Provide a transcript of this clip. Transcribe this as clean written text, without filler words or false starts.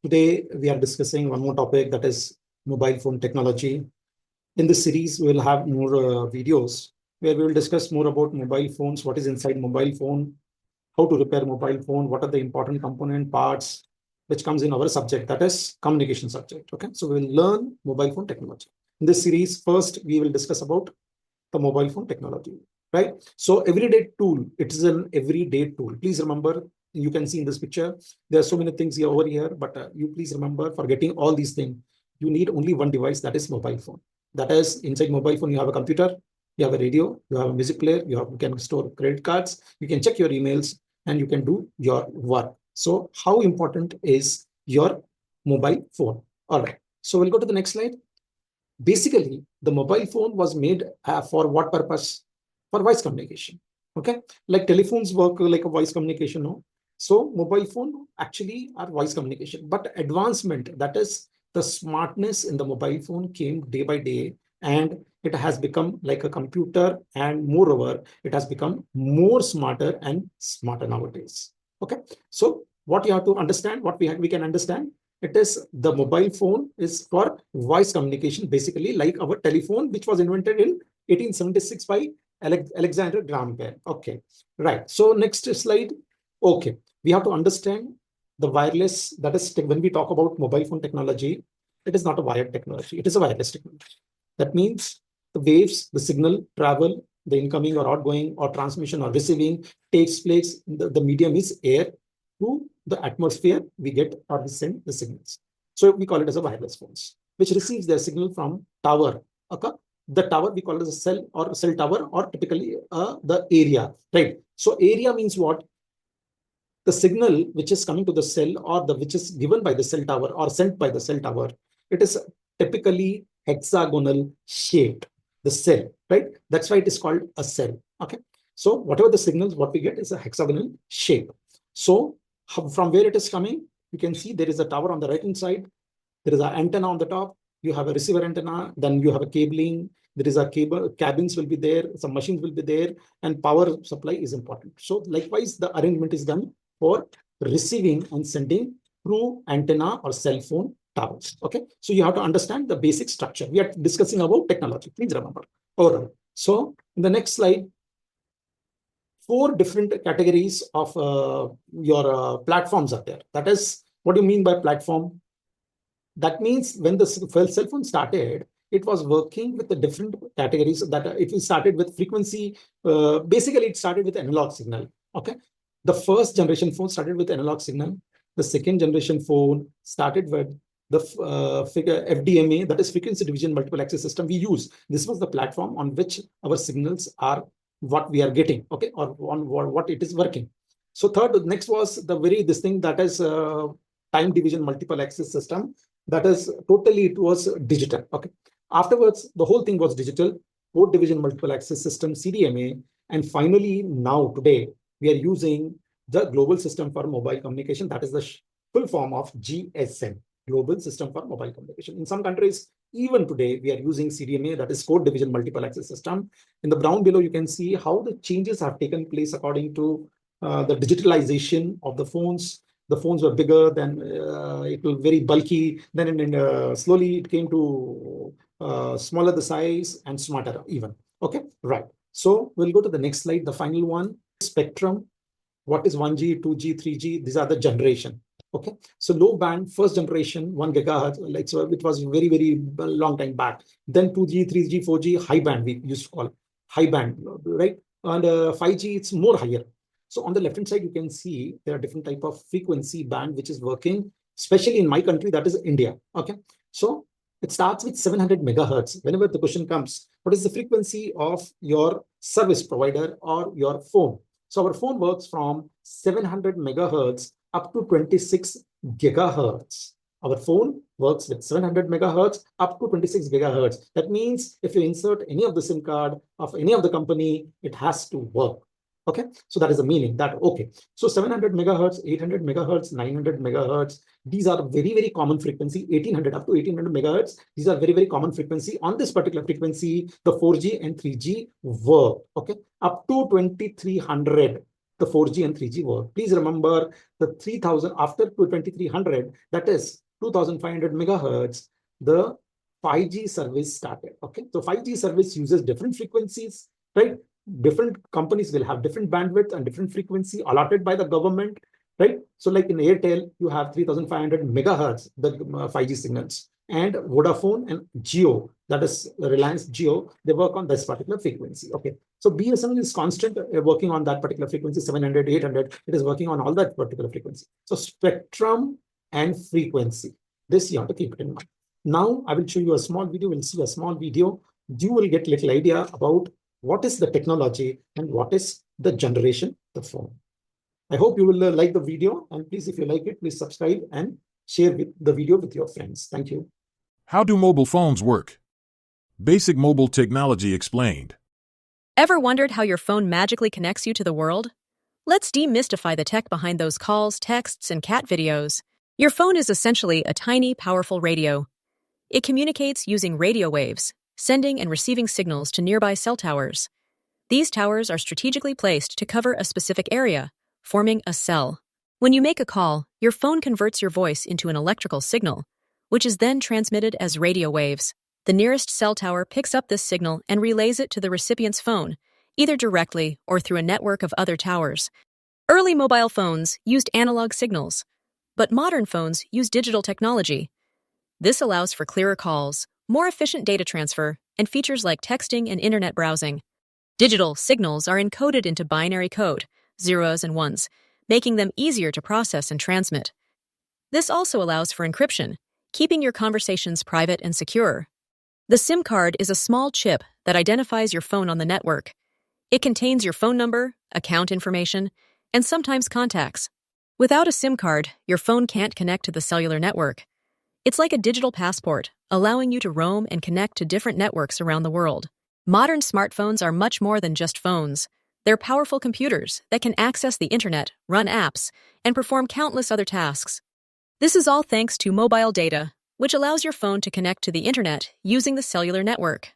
Today, we are discussing one more topic, that is mobile phone technology. In this series, we will have more videos where we will discuss more about mobile phones, what is inside mobile phone, how to repair mobile phone, what are the important component parts which comes in our subject, that is communication subject. Okay, so we will learn mobile phone technology. In this series, first we will discuss about the mobile phone technology, right? So everyday tool, it is an everyday tool. Please remember, you can see in this picture, there are so many things here over here, but you please remember, for getting all these things, you need only one device, that is mobile phone. That is, inside mobile phone, you have a computer, you have a radio, you have a music player, you can store credit cards, you can check your emails, and you can do your work. So how important is your mobile phone? All right. So we'll go to the next slide. Basically, the mobile phone was made for what purpose? For voice communication. Okay, like telephones work like a voice communication. No? So mobile phone actually are voice communication, but advancement, that is the smartness in the mobile phone, came day by day, and it has become like a computer, and moreover, it has become more smarter and smarter nowadays. Okay, so what you have to understand, what we can understand, it is the mobile phone is for voice communication, basically like our telephone, which was invented in 1876 by Alexander Graham Bell. Okay, right. So next slide. Okay, we have to understand the wireless. That is, when we talk about mobile phone technology, it is not a wired technology. It is a wireless technology. That means the waves, the signal travel, the incoming or outgoing or transmission or receiving takes place. The medium is air. To the atmosphere, we get or we send the signals. So we call it as a wireless phones, which receives their signal from tower. Okay, the tower we call it as a cell or cell tower, or typically the area, right? So area means what? The signal which is coming to the cell, or the which is given by the cell tower or sent by the cell tower, it is typically hexagonal shaped, the cell, right? That's why it is called a cell. Okay, so whatever the signals, what we get is a hexagonal shape. So from where it is coming, you can see there is a tower on the right hand side, there is an antenna on the top, you have a receiver antenna, then you have a cabling, there is a cable, cabins will be there, some machines will be there, and power supply is important. So likewise, the arrangement is done for receiving and sending through antenna or cell phone towers. Okay, so you have to understand the basic structure. We are discussing about technology, please remember. All right, so in the next slide, 4 different categories of your platforms are there. That is, what do you mean by platform? That means when the cell phone started, it was working with the different categories. That it started with frequency. Basically, it started with analog signal. Okay, the first generation phone started with analog signal. The second generation phone started with the FDMA, that is frequency division multiple access system we use. This was the platform on which our signals are what we are getting. Okay, or on what it is working. So third, next was this thing, that is time division multiple access system. That is totally, it was digital. Okay, afterwards the whole thing was digital, code division multiple access system, CDMA, and finally now today we are using the global system for mobile communication, that is the full form of GSM, global system for mobile communication. In some countries, even today, we are using CDMA, that is code division multiple access system. In the brown below, you can see how the changes have taken place according to the digitalization of the phones. The phones were bigger, then it was very bulky, then slowly it came to smaller the size and smarter even. Okay, right. So we'll go to the next slide, the final one, spectrum. What is 1G, 2G, 3G? These are the generation. Okay, so low band, first generation, 1 gigahertz, like, so it was very, very long time back. Then 2G, 3G, 4G, high band, we used to call high band, right? And 5G, it's more higher. So on the left hand side, you can see there are different type of frequency band which is working, especially in my country, that is India. Okay, so it starts with 700 megahertz. Whenever the question comes, what is the frequency of your service provider or your phone? So our phone works from 700 megahertz up to 26 gigahertz. Our phone works with 700 megahertz up to 26 gigahertz. That means if you insert any of the SIM card of any of the company, it has to work. Okay, so that is the meaning that, okay, so 700 megahertz, 800 megahertz, 900 megahertz, these are very, very common frequency. 1800 up to 1800 megahertz, these are very, very common frequency. On this particular frequency, the 4G and 3G work. Okay, up to 2300, the 4G and 3G were. Please remember the 3000 after 2300, that is 2500 megahertz, the 5G service started. Okay, so 5G service uses different frequencies, right? Different companies will have different bandwidth and different frequency allotted by the government, right? So like in Airtel, you have 3500 megahertz, the 5G signals, and Vodafone and Jio, that is Reliance Jio, they work on this particular frequency. Okay, so BSNL is constant working on that particular frequency, 700, 800, it is working on all that particular frequency. So spectrum and frequency, this you have to keep it in mind. Now I will show you a small video, we'll see a small video. You will get a little idea about what is the technology and what is the generation, the phone. I hope you will like the video, and please, if you like it, please subscribe and share the video with your friends. Thank you. How do mobile phones work? Basic mobile technology explained. Ever wondered how your phone magically connects you to the world? Let's demystify the tech behind those calls, texts, and cat videos. Your phone is essentially a tiny, powerful radio. It communicates using radio waves, sending and receiving signals to nearby cell towers. These towers are strategically placed to cover a specific area, forming a cell. When you make a call, your phone converts your voice into an electrical signal, which is then transmitted as radio waves. The nearest cell tower picks up this signal and relays it to the recipient's phone, either directly or through a network of other towers. Early mobile phones used analog signals, but modern phones use digital technology. This allows for clearer calls, more efficient data transfer, and features like texting and internet browsing. Digital signals are encoded into binary code, zeros and ones, making them easier to process and transmit. This also allows for encryption, keeping your conversations private and secure. The SIM card is a small chip that identifies your phone on the network. It contains your phone number, account information, and sometimes contacts. Without a SIM card, your phone can't connect to the cellular network. It's like a digital passport, allowing you to roam and connect to different networks around the world. Modern smartphones are much more than just phones. They're powerful computers that can access the internet, run apps, and perform countless other tasks. This is all thanks to mobile data, which allows your phone to connect to the internet using the cellular network.